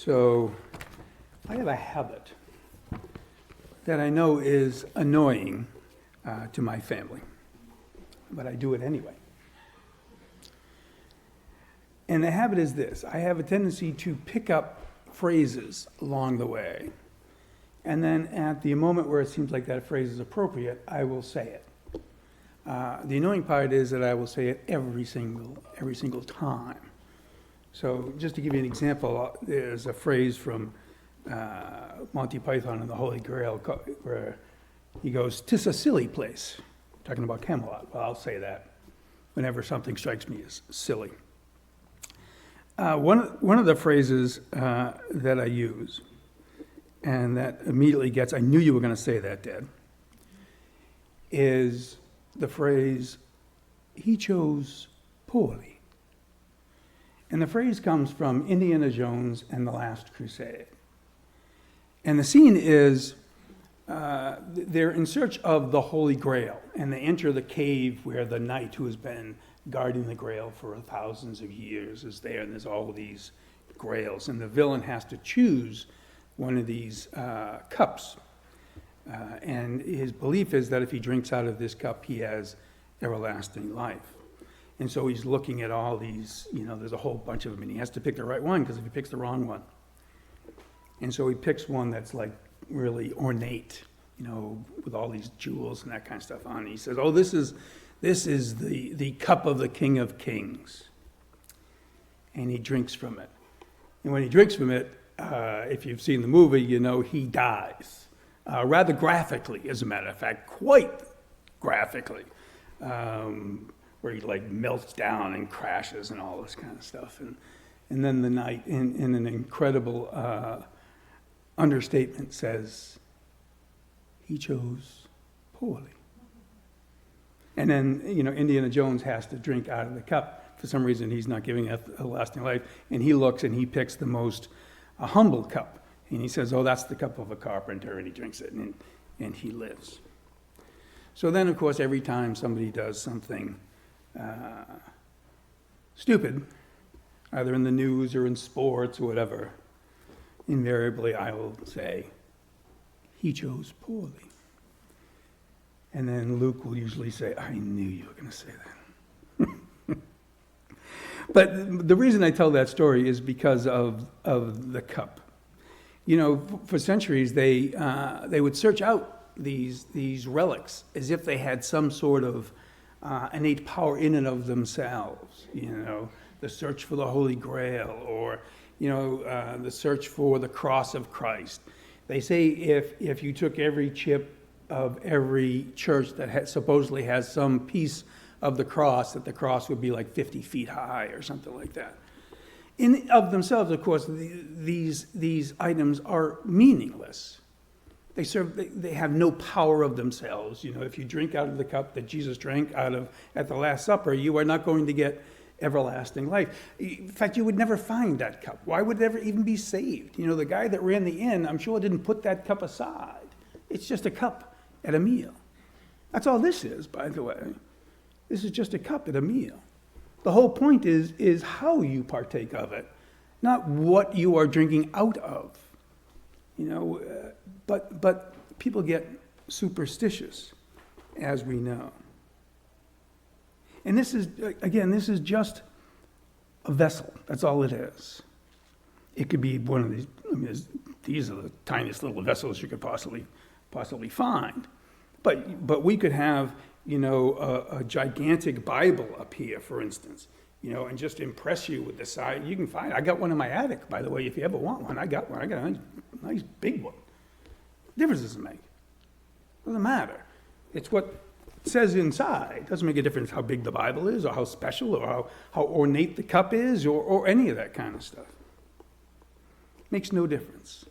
So I have a habit that I know is annoying to my family, but I do it anyway. And the habit is this: I have a tendency to pick up phrases along the way, and then at the moment where it seems like that phrase is appropriate, I will say it. The annoying part is that I will say it every single time. So just to give you an example, there's a phrase from Monty Python and the Holy Grail where he goes, "'Tis a silly place," talking about Camelot. Well, I'll say that whenever something strikes me as silly. One of the phrases that I use, and that immediately gets, I knew you were going to say that, Dad, is the phrase, "He chose poorly." And the phrase comes from Indiana Jones and the Last Crusade. And the scene is, they're in search of the Holy Grail, and they enter the cave where the knight who has been guarding the Grail for thousands of years is there, and there's all of these grails, and the villain has to choose one of these cups. And his belief is that if he drinks out of this cup, he has everlasting life. And so he's looking at all these, there's a whole bunch of them, and he has to pick the right one, because if he picks the wrong one. And so he picks one that's like really ornate, with all these jewels and that kind of stuff on it. He says, "Oh, this is the cup of the King of Kings." And he drinks from it. And when he drinks from it, if you've seen the movie, he dies. Rather graphically, as a matter of fact, quite graphically. Where he melts down and crashes and all this kind of stuff. And then the knight, in an incredible understatement, says, "He chose poorly." And then, Indiana Jones has to drink out of the cup. For some reason, he's not giving it a lasting life. And he looks and he picks the most humble cup. And he says, "Oh, that's the cup of a carpenter," and he drinks it, and he lives. So then, of course, every time somebody does something stupid, either in the news or in sports or whatever, invariably I will say, "He chose poorly." And then Luke will usually say, "I knew you were going to say that." But the reason I tell that story is because of the cup. For centuries they would search out these relics as if they had some sort of innate power in and of themselves. The search for the Holy Grail, or the search for the cross of Christ. They say if you took every chip of every church that supposedly has some piece of the cross, that the cross would be like 50 feet high or something like that. In of themselves, of course, these items are meaningless. They have no power of themselves. If you drink out of the cup that Jesus drank out of at the Last Supper, you are not going to get everlasting life. In fact, you would never find that cup. Why would it ever even be saved? The guy that ran the inn, I'm sure, didn't put that cup aside. It's just a cup at a meal. That's all this is, by the way. This is just a cup at a meal. The whole point is how you partake of it, not what you are drinking out of. But people get superstitious, as we know. And this is just a vessel. That's all it is. It could be one of these. These are the tiniest little vessels you could possibly find. But we could have, a gigantic Bible up here, for instance, and just impress you with the size. You can find. I got one in my attic, by the way. If you ever want one, I got one. I got a nice big one. Difference doesn't make. Doesn't matter. It's what it says inside. It doesn't make a difference how big the Bible is, or how special, or how ornate the cup is, or any of that kind of stuff. Makes no difference.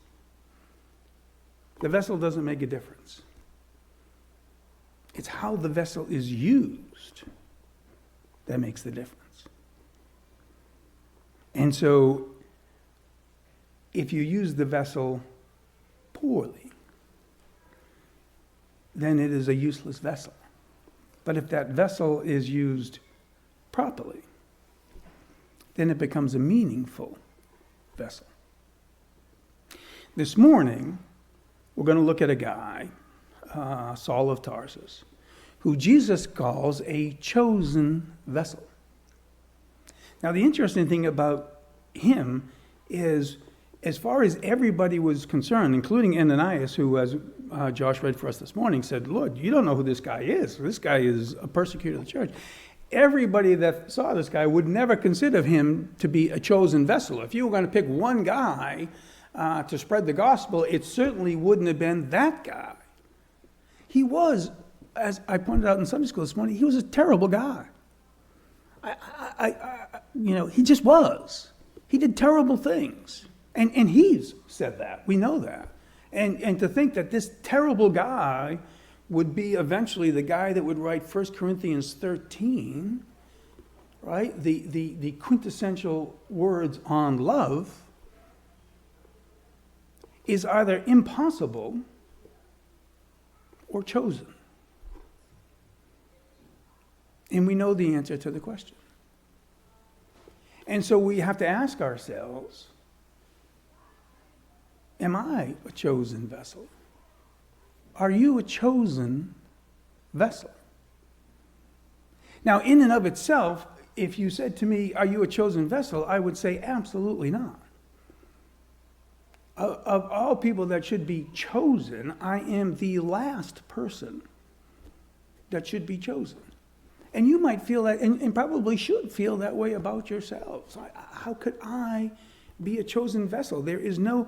The vessel doesn't make a difference. It's how the vessel is used that makes the difference. And so, if you use the vessel poorly, then it is a useless vessel. But if that vessel is used properly, then it becomes a meaningful vessel. This morning, we're going to look at a guy, Saul of Tarsus, who Jesus calls a chosen vessel. Now, the interesting thing about him is, as far as everybody was concerned, including Ananias, who, as Josh read for us this morning, said, Lord, you don't know who this guy is. This guy is a persecutor of the church. Everybody that saw this guy would never consider him to be a chosen vessel. If you were going to pick one guy to spread the gospel, it certainly wouldn't have been that guy. He was, as I pointed out in Sunday school this morning, he was a terrible guy. He just was. He did terrible things. And he's said that. We know that. And to think that this terrible guy would be eventually the guy that would write 1 Corinthians 13, right? The quintessential words on love is either impossible or chosen. And we know the answer to the question. And so we have to ask ourselves, am I a chosen vessel? Are you a chosen vessel? Now, in and of itself, if you said to me, are you a chosen vessel? I would say absolutely not. Of all people that should be chosen, I am the last person that should be chosen. And you might feel that, and probably should feel that way about yourselves. How could I be a chosen vessel? There is no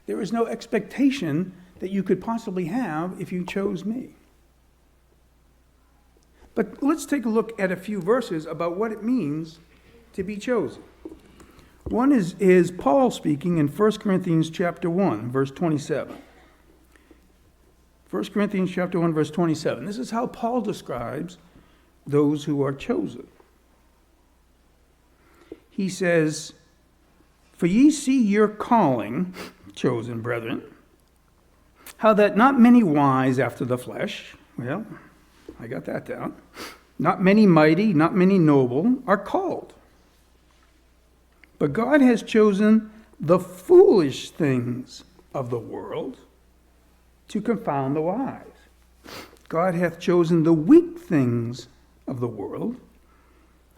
expectation that you could possibly have if you chose me. But let's take a look at a few verses about what it means to be chosen. One is Paul speaking in 1 Corinthians chapter 1, verse 27. 1 Corinthians chapter 1, verse 27. This is how Paul describes those who are chosen. He says, "For ye see your calling, chosen brethren, how that not many wise after the flesh," well, I got that down, "not many mighty, not many noble are called. But God has chosen the foolish things of the world to confound the wise. God hath chosen the weak things of the world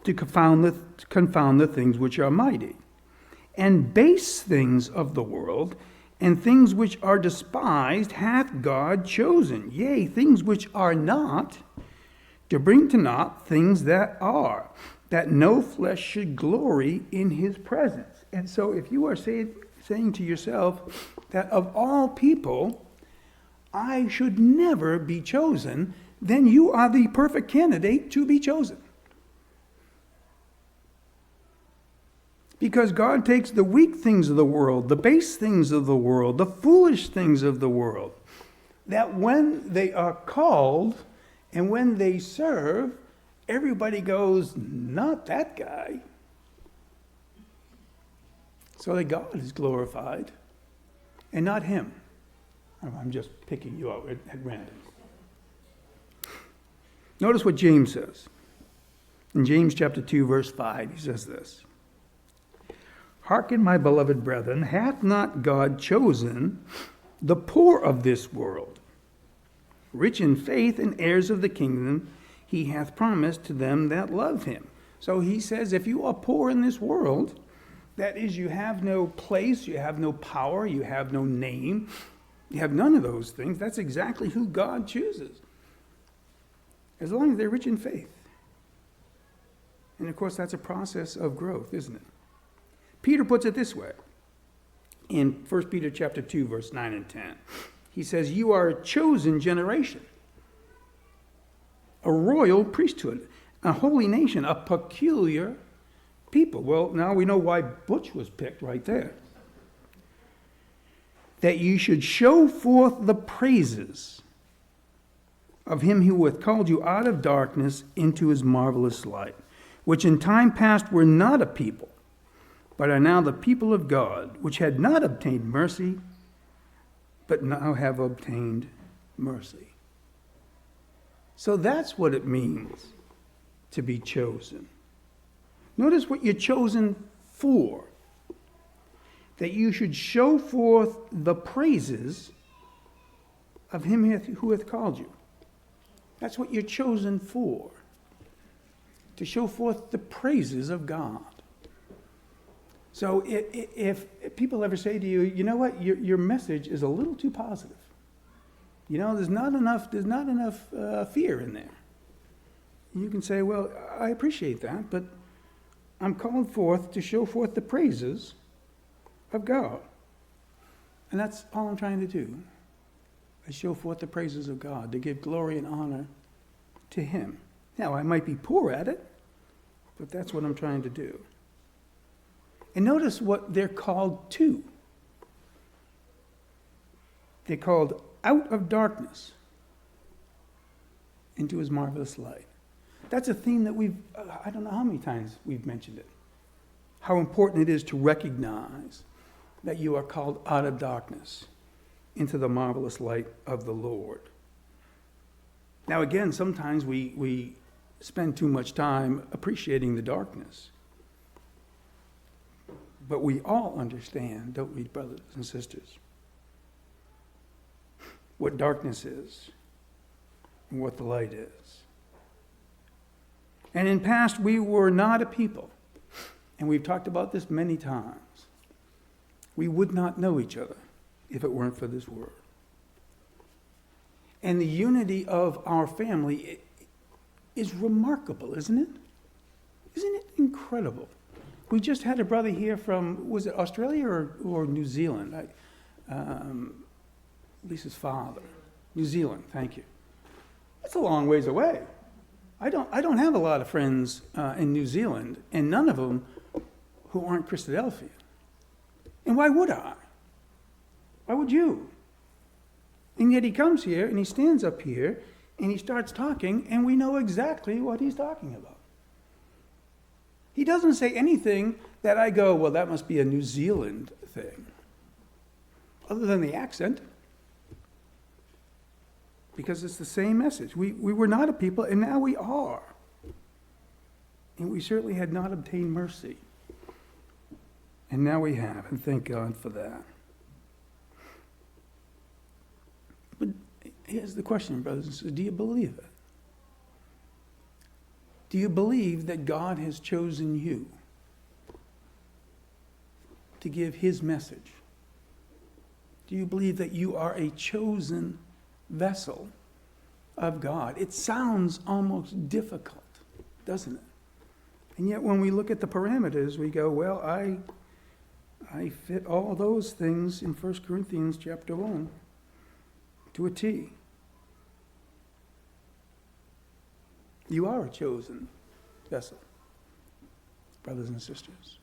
to confound the things which are mighty, and base things of the world, and things which are despised hath God chosen, yea, things which are not, to bring to naught things that are, that no flesh should glory in his presence." And so if you are saying to yourself that of all people, I should never be chosen, then you are the perfect candidate to be chosen. Because God takes the weak things of the world, the base things of the world, the foolish things of the world, that when they are called and when they serve, everybody goes, not that guy. So that God is glorified and not him. I'm just picking you out at random. Notice what James says. In James chapter 2, verse 5, he says this: "Hearken, my beloved brethren, hath not God chosen the poor of this world, rich in faith and heirs of the kingdom he hath promised to them that love him?" So he says, if you are poor in this world, that is, you have no place, you have no power, you have no name, you have none of those things, that's exactly who God chooses. As long as they're rich in faith. And of course, that's a process of growth, isn't it? Peter puts it this way in 1 Peter chapter 2, verse 9 and 10. He says, "You are a chosen generation, a royal priesthood, a holy nation, a peculiar people." Well, now we know why Butch was picked right there. "That you should show forth the praises of him who hath called you out of darkness into his marvelous light, which in time past were not a people, but are now the people of God, which had not obtained mercy, but now have obtained mercy." So that's what it means to be chosen. Notice what you're chosen for. that you should show forth the praises of him who hath called you. That's what you're chosen for, to show forth the praises of God. So if people ever say to you, you know what, your message is a little too positive. You know, there's not enough fear in there. You can say, well, I appreciate that, but I'm called forth to show forth the praises of God. And that's all I'm trying to do. I show forth the praises of God, to give glory and honor to him. Now, I might be poor at it, but that's what I'm trying to do. And notice what they're called to. They're called out of darkness into his marvelous light. That's a theme that I don't know how many times we've mentioned it. How important it is to recognize that you are called out of darkness into the marvelous light of the Lord. Now again, sometimes we spend too much time appreciating the darkness. But we all understand, don't we, brothers and sisters, what darkness is and what the light is. And in past, we were not a people, and we've talked about this many times. We would not know each other if it weren't for this word. And the unity of our family is remarkable, isn't it? Isn't it incredible? We just had a brother here from, was it Australia or New Zealand? Lisa's father. New Zealand, thank you. That's a long ways away. I don't have a lot of friends in New Zealand, and none of them who aren't Christadelphia. And why would I? Why would you? And yet he comes here and he stands up here and he starts talking, and we know exactly what he's talking about. He doesn't say anything that I go, well, that must be a New Zealand thing, other than the accent. Because it's the same message. We were not a people, and now we are. And we certainly had not obtained mercy. And now we have, and thank God for that. But here's the question, brothers and sisters. Do you believe it? Do you believe that God has chosen you to give his message? Do you believe that you are a chosen vessel of God? It sounds almost difficult, doesn't it? And yet when we look at the parameters, we go, well, I fit all those things in 1 Corinthians chapter 1 to a T. You are a chosen vessel, brothers and sisters.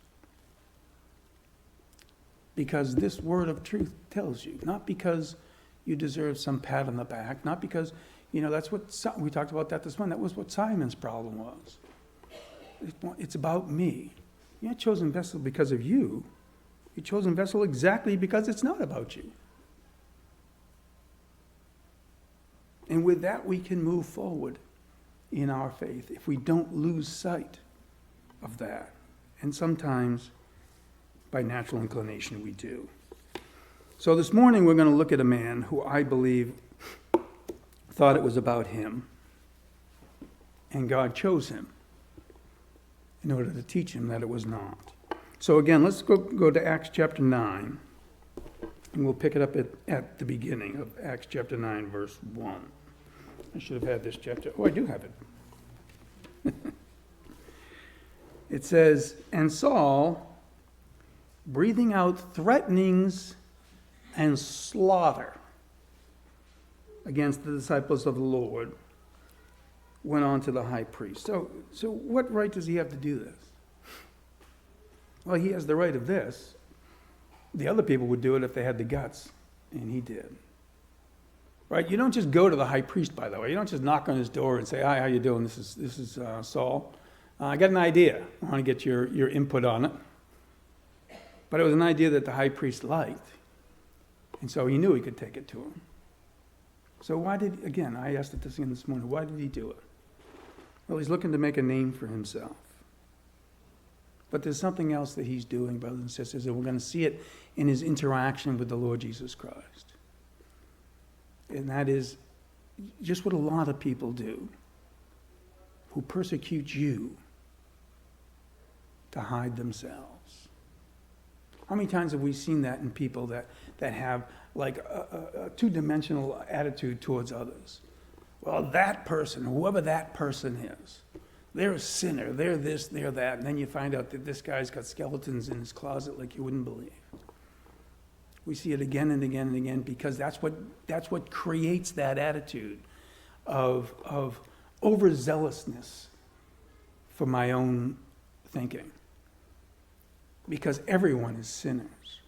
Because this word of truth tells you, not because you deserve some pat on the back, not because, that's what, we talked about that this morning, that was what Simon's problem was. It's about me. You're not chosen vessel because of you. You're chosen vessel exactly because it's not about you. And with that, we can move forward in our faith if we don't lose sight of that. And sometimes, by natural inclination, we do. So this morning, we're going to look at a man who I believe thought it was about him, and God chose him in order to teach him that it was not. So again, let's go to Acts chapter 9, and we'll pick it up at the beginning of Acts chapter 9, verse 1. I should have had this chapter. Oh, I do have it. It says, and Saul, breathing out threatenings and slaughter against the disciples of the Lord, went on to the high priest. So what right does he have to do this? Well, he has the right of this. The other people would do it if they had the guts, and he did. Right? You don't just go to the high priest, by the way. You don't just knock on his door and say, hi, how you doing? This is Saul. I got an idea. I want to get your input on it. But it was an idea that the high priest liked. And so he knew he could take it to him. So again, I asked it this morning, why did he do it? Well, he's looking to make a name for himself. But there's something else that he's doing, brothers and sisters, and we're going to see it in his interaction with the Lord Jesus Christ. And that is just what a lot of people do who persecute you to hide themselves. How many times have we seen that in people that have like a two-dimensional attitude towards others? Well, that person, whoever that person is, they're a sinner, they're this, they're that, and then you find out that this guy's got skeletons in his closet like you wouldn't believe. We see it again and again and again because that's what creates that attitude of overzealousness for my own thinking. Because everyone is sinners.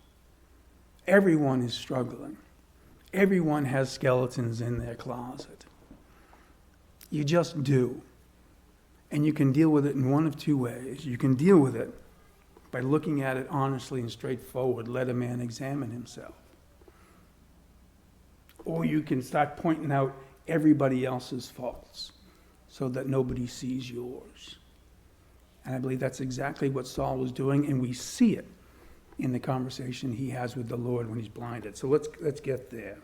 Everyone is struggling. Everyone has skeletons in their closet. You just do. And you can deal with it in one of two ways. You can deal with it by looking at it honestly and straightforward. Let a man examine himself. Or you can start pointing out everybody else's faults so that nobody sees yours. And I believe that's exactly what Saul was doing, and we see it in the conversation he has with the Lord when he's blinded. So let's get there.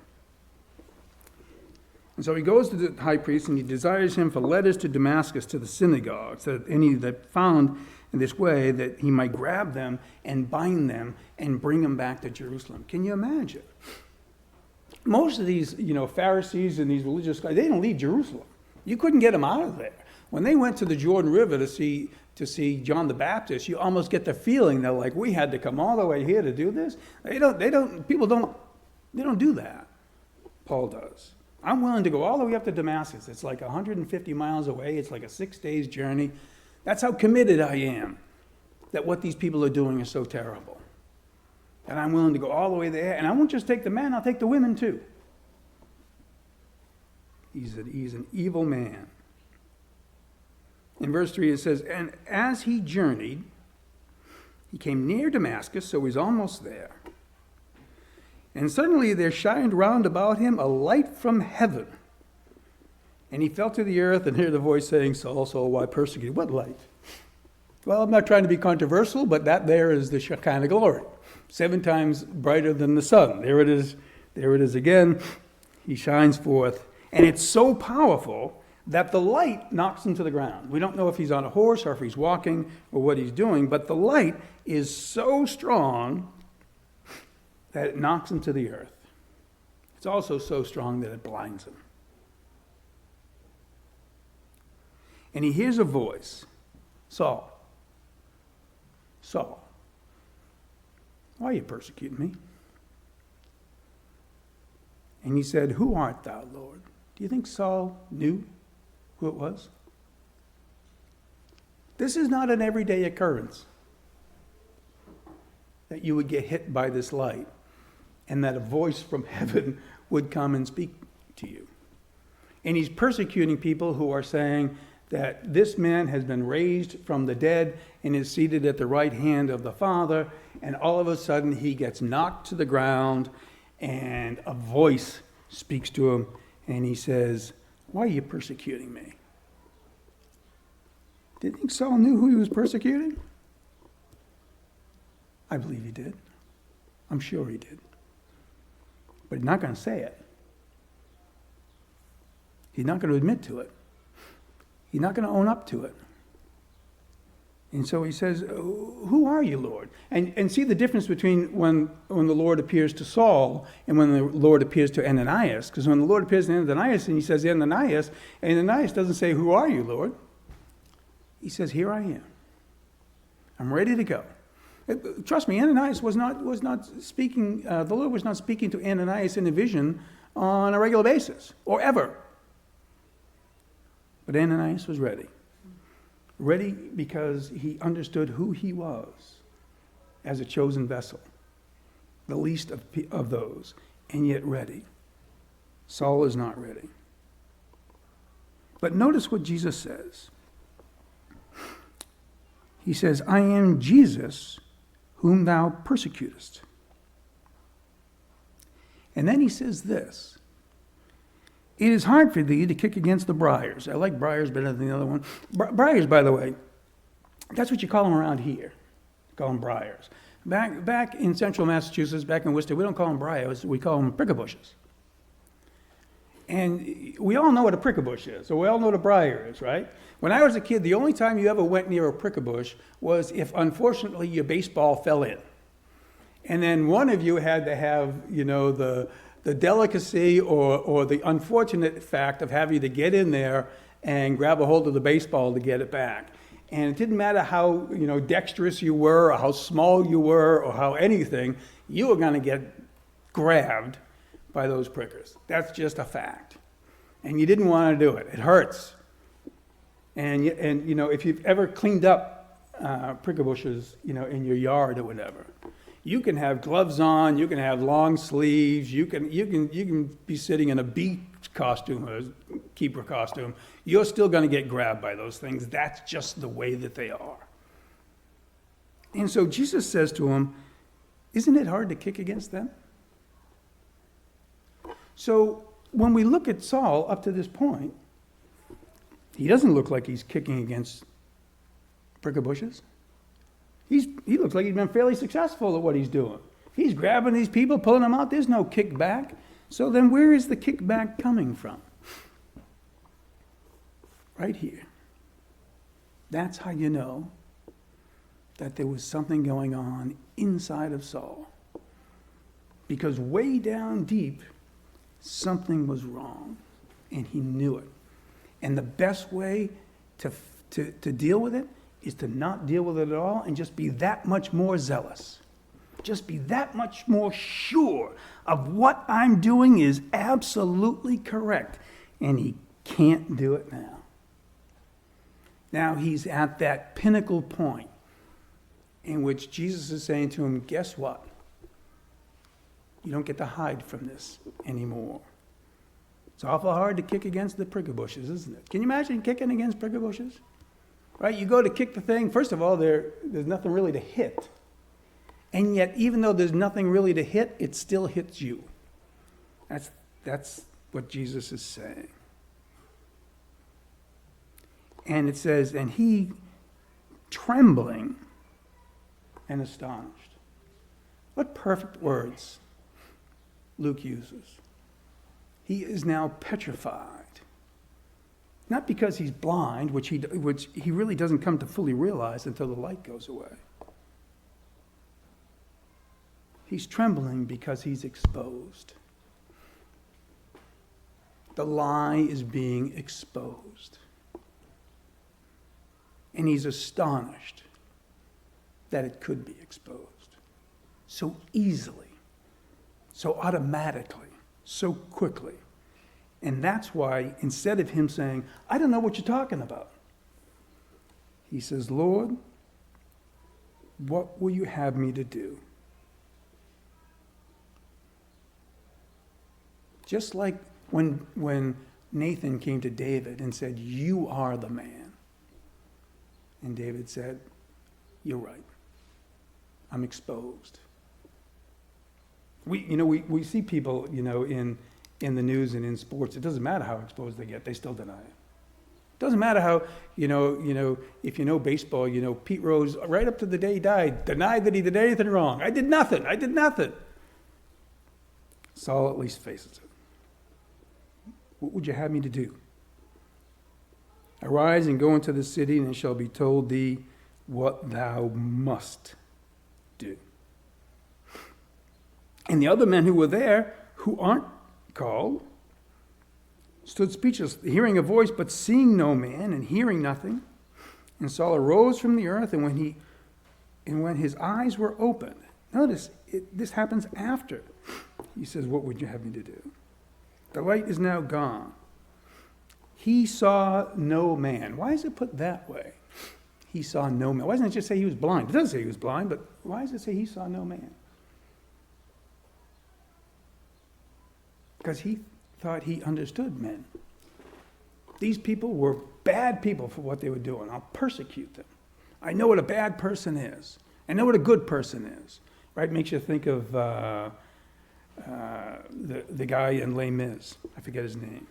And so he goes to the high priest, and he desires him for letters to Damascus to the synagogues, that any that found in this way, that he might grab them and bind them and bring them back to Jerusalem. Can you imagine? Most of these, Pharisees and these religious guys, they didn't leave Jerusalem. You couldn't get them out of there. When they went to the Jordan River to see John the Baptist, you almost get the feeling they're like, we had to come all the way here to do this. People don't do that. Paul does. I'm willing to go all the way up to Damascus. It's like 150 miles away. It's like a 6 days journey. That's how committed I am that what these people are doing is so terrible. And I'm willing to go all the way there. And I won't just take the men, I'll take the women too. He's an evil man. In verse 3 it says, and as he journeyed, he came near Damascus, so he's almost there. And suddenly there shined round about him a light from heaven. And he fell to the earth and heard the voice saying, Saul, Saul, why persecute you? What light? Well, I'm not trying to be controversial, but that there is the Shekinah glory. 7 times brighter than the sun. There it is. There it is again. He shines forth. And it's so powerful that the light knocks him to the ground. We don't know if he's on a horse or if he's walking or what he's doing, but the light is so strong that it knocks him to the earth. It's also so strong that it blinds him. And he hears a voice, Saul, Saul, why are you persecuting me? And he said, who art thou, Lord? Do you think Saul knew who it was? This is not an everyday occurrence that you would get hit by this light and that a voice from heaven would come and speak to you. And he's persecuting people who are saying that this man has been raised from the dead and is seated at the right hand of the Father, and all of a sudden he gets knocked to the ground and a voice speaks to him and he says, why are you persecuting me? Do you think Saul knew who he was persecuting? I believe he did. I'm sure he did. But he's not going to say it. He's not going to admit to it. He's not going to own up to it. And so he says, who are you, Lord? And see the difference between when the Lord appears to Saul and when the Lord appears to Ananias. Because when the Lord appears to Ananias and he says, Ananias doesn't say, who are you, Lord? He says, here I am. I'm ready to go. Trust me, Ananias was not speaking, the Lord was not speaking to Ananias in a vision on a regular basis, or ever. But Ananias was ready. Ready because he understood who he was as a chosen vessel, the least of those, and yet ready. Saul is not ready. But notice what Jesus says. He says, I am Jesus whom thou persecutest. And then he says this, it is hard for thee to kick against the briars. I like briars better than the other one. Briars, by the way, that's what you call them around here. call them briars. Back in central Massachusetts, back in Worcester, we don't call them briars, we call them prickabushes. And we all know what a pricklebush is, so we all know what a briar is, right? When I was a kid, the only time you ever went near a pricklebush was if, unfortunately, your baseball fell in. And then one of you had to have, the delicacy or the unfortunate fact of having to get in there and grab a hold of the baseball to get it back. And it didn't matter how, dexterous you were or how small you were or how anything, you were going to get grabbed by those prickers. That's just a fact. And you didn't want to do it. It hurts. And if you've ever cleaned up pricker bushes, in your yard or whatever, you can have gloves on, you can have long sleeves, you can be sitting in a beach costume or a keeper costume. You're still going to get grabbed by those things. That's just the way that they are. And so Jesus says to him, isn't it hard to kick against them? So when we look at Saul up to this point, he doesn't look like he's kicking against pricker bushes. He looks like he's been fairly successful at what he's doing. He's grabbing these people, pulling them out. There's no kickback. So then where is the kickback coming from? Right here. That's how you know that there was something going on inside of Saul. Because way down deep, something was wrong, and he knew it. And the best way to deal with it is to not deal with it at all and just be that much more zealous. Just be that much more sure of what I'm doing is absolutely correct. And he can't do it now. Now he's at that pinnacle point in which Jesus is saying to him, guess what? You don't get to hide from this anymore. It's awful hard to kick against the pricker bushes, isn't it? Can you imagine kicking against pricker bushes? Right? You go to kick the thing. First of all, there's nothing really to hit. And yet, even though there's nothing really to hit, it still hits you. That's what Jesus is saying. And it says, and he, trembling and astonished. What perfect words Luke uses. He is now petrified. Not because he's blind, which he really doesn't come to fully realize until the light goes away. He's trembling because he's exposed. The lie is being exposed. And he's astonished that it could be exposed so easily, so automatically, so quickly. And that's why, instead of him saying, I don't know what you're talking about, he says, Lord, what will you have me to do? Just like when Nathan came to David and said, you are the man. And David said, you're right. I'm exposed. We see people, in the news and in sports. It doesn't matter how exposed they get, they still deny it. It doesn't matter how, if you know baseball, Pete Rose, right up to the day he died, denied that he did anything wrong. I did nothing. Saul at least faces it. What would you have me to do? Arise and go into the city, and it shall be told thee what thou must do. And the other men who were there, who aren't called, stood speechless, hearing a voice, but seeing no man, and hearing nothing. And Saul arose from the earth, and when his eyes were opened, notice, this happens after. He says, what would you have me to do? The light is now gone. He saw no man. Why is it put that way? He saw no man. Why doesn't it just say he was blind? It doesn't say he was blind, but why does it say he saw no man? Because he thought he understood men. These people were bad people for what they were doing. I'll persecute them. I know what a bad person is. I know what a good person is. Right? Makes you think of the guy in Les Mis. I forget his name.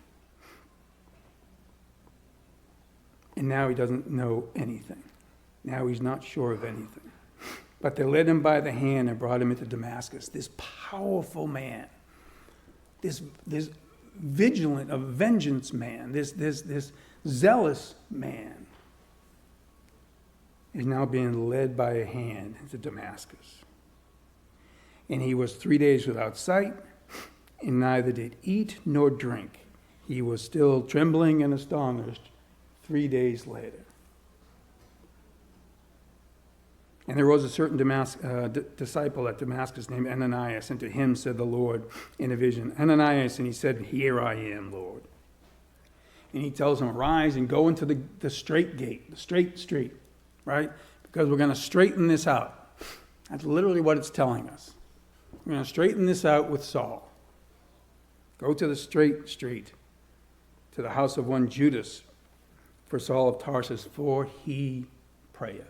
And now he doesn't know anything. Now he's not sure of anything. But they led him by the hand and brought him into Damascus. This powerful man, this vigilant, of vengeance man, this zealous man is now being led by a hand into Damascus. And he was 3 days without sight, and neither did eat nor drink. He was still trembling and astonished 3 days later. And there was a certain disciple at Damascus named Ananias, and to him said the Lord in a vision, Ananias, and he said, Here I am, Lord. And he tells him, Arise and go into the straight gate, the straight street, right? Because we're going to straighten this out. That's literally what it's telling us. We're going to straighten this out with Saul. Go to the straight street, to the house of one Judas, for Saul of Tarsus, for he prayeth.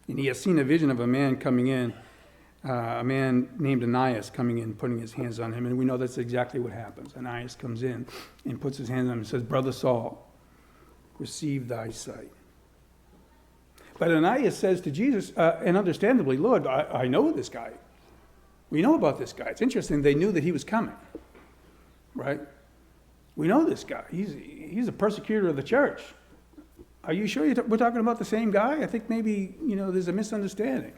And he has seen a vision of a man coming in, a man named Ananias coming in, putting his hands on him. And we know that's exactly what happens. Ananias comes in and puts his hands on him and says, Brother Saul, receive thy sight. But Ananias says to Jesus, and understandably, Lord, I know this guy. We know about this guy. It's interesting, they knew that he was coming, right? We know this guy. He's a persecutor of the church. Are you sure we're talking about the same guy? I think maybe, there's a misunderstanding.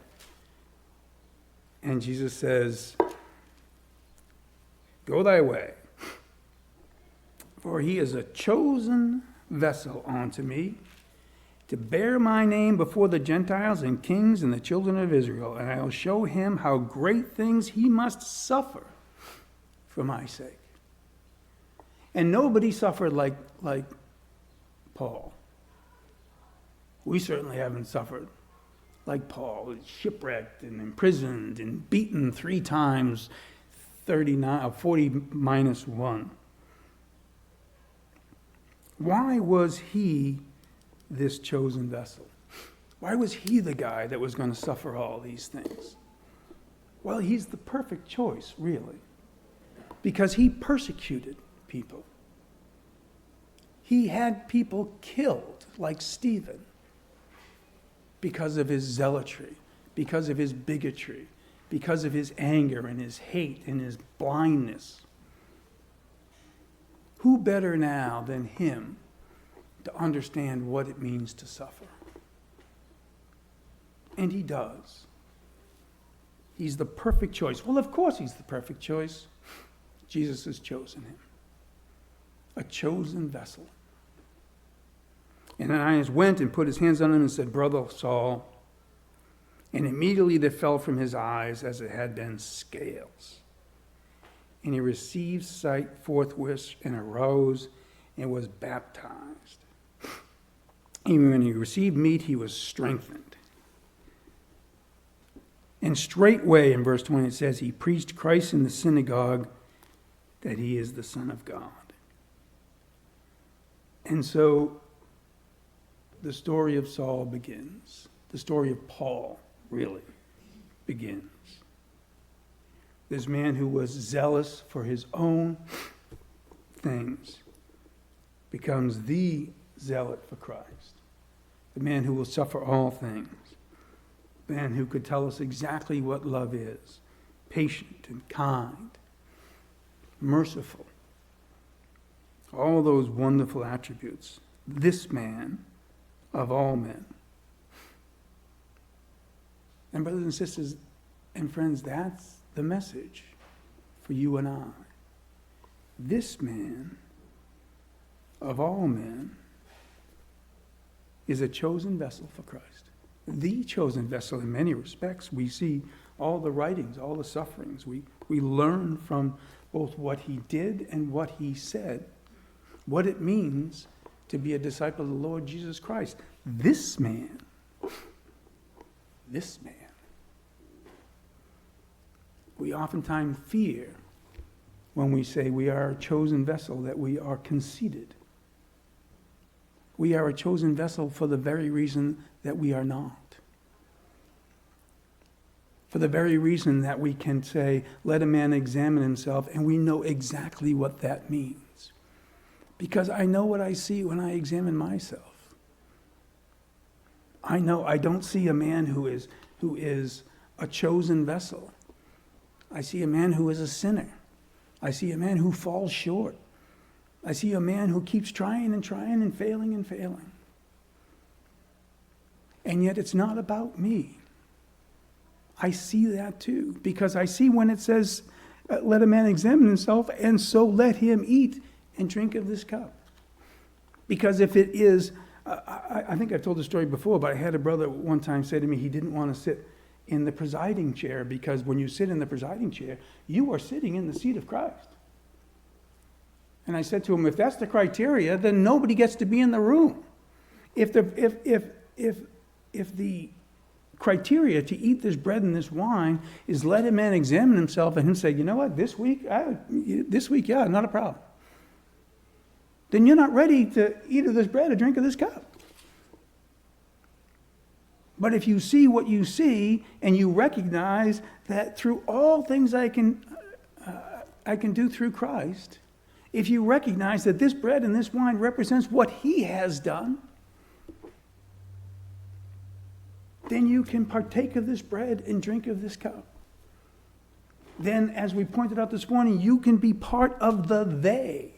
And Jesus says, Go thy way, for he is a chosen vessel unto me, to bear my name before the Gentiles and kings and the children of Israel, and I will show him how great things he must suffer for my sake. And nobody suffered like Paul. We certainly haven't suffered like Paul, shipwrecked and imprisoned and beaten 3 times, 40 minus 1. Why was he this chosen vessel? Why was he the guy that was going to suffer all these things? Well, he's the perfect choice, really, because he persecuted people. He had people killed, like Stephen, because of his zealotry, because of his bigotry, because of his anger and his hate and his blindness. Who better now than him to understand what it means to suffer? And he does. He's the perfect choice. Well, of course he's the perfect choice. Jesus has chosen him. A chosen vessel. And Ananias went and put his hands on him and said, Brother Saul. And immediately there fell from his eyes as it had been scales. And he received sight forthwith and arose and was baptized. And when he received meat, he was strengthened. And straightway, in verse 20, it says, he preached Christ in the synagogue, that he is the Son of God. And so the story of Saul begins. The story of Paul really begins. This man who was zealous for his own things becomes the zealot for Christ. The man who will suffer all things. The man who could tell us exactly what love is. Patient and kind. Merciful. All those wonderful attributes. This man of all men. And brothers and sisters and friends, that's the message for you and I. This man of all men is a chosen vessel for Christ. The chosen vessel in many respects. We see all the writings, all the sufferings. We learn from both what he did and what he said, what it means to be a disciple of the Lord Jesus Christ. This man, we oftentimes fear when we say we are a chosen vessel, that we are conceited. We are a chosen vessel for the very reason that we are not. For the very reason that we can say, let a man examine himself, and we know exactly what that means. Because I know what I see when I examine myself. I know I don't see a man who is a chosen vessel. I see a man who is a sinner. I see a man who falls short. I see a man who keeps trying and trying and failing and failing. And yet it's not about me. I see that too, because I see when it says, let a man examine himself, and so let him eat and drink of this cup. Because if it is, I think I've told the story before, but I had a brother one time say to me he didn't want to sit in the presiding chair, because when you sit in the presiding chair, you are sitting in the seat of Christ. And I said to him, if that's the criteria, then nobody gets to be in the room. If the criteria to eat this bread and this wine is let a man examine himself, and him say, you know what, this week, yeah, not a problem. Then you're not ready to eat of this bread or drink of this cup. But if you see what you see, and you recognize that through all things I can do through Christ, if you recognize that this bread and this wine represents what he has done, then you can partake of this bread and drink of this cup. Then, as we pointed out this morning, you can be part of the they.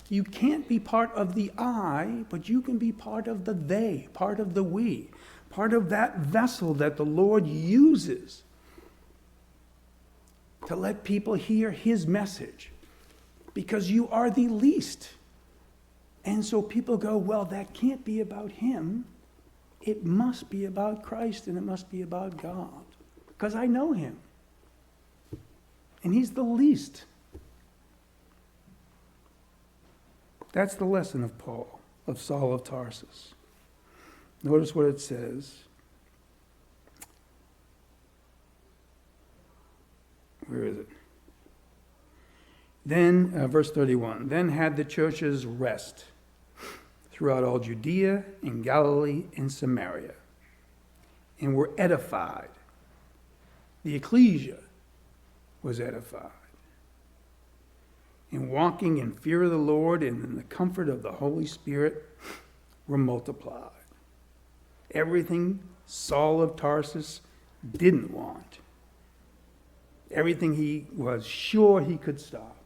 You can't be part of the I, but you can be part of the they, part of the we, part of that vessel that the Lord uses to let people hear his message, because you are the least. And so people go, well, that can't be about him. It must be about Christ, and it must be about God, because I know him. And he's the least. That's the lesson of Paul, of Saul of Tarsus. Notice what it says. Where is it? Then, verse 31, then had the churches rest throughout all Judea and Galilee and Samaria, and were edified. The ecclesia was edified. And walking in fear of the Lord and in the comfort of the Holy Spirit were multiplied. Everything Saul of Tarsus didn't want, everything he was sure he could stop,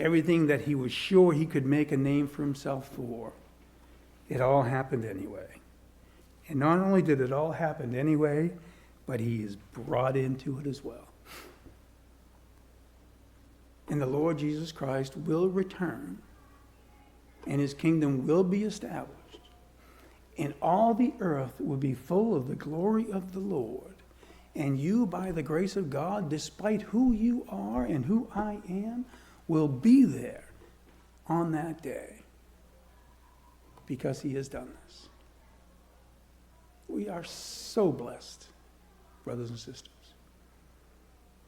everything that he was sure he could make a name for himself for, it all happened anyway. And not only did it all happen anyway, but he is brought into it as well. And the Lord Jesus Christ will return, and his kingdom will be established, and all the earth will be full of the glory of the Lord. And you, by the grace of God, despite who you are and who I am, will be there on that day, because he has done this. We are so blessed, brothers and sisters,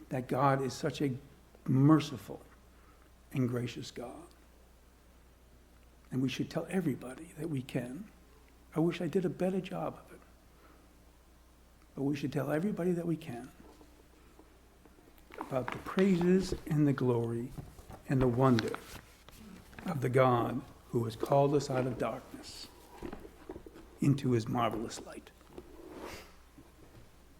that God is such a merciful and gracious God. And we should tell everybody that we can. I wish I did a better job of it. But we should tell everybody that we can about the praises and the glory and the wonder of the God who has called us out of darkness into his marvelous light.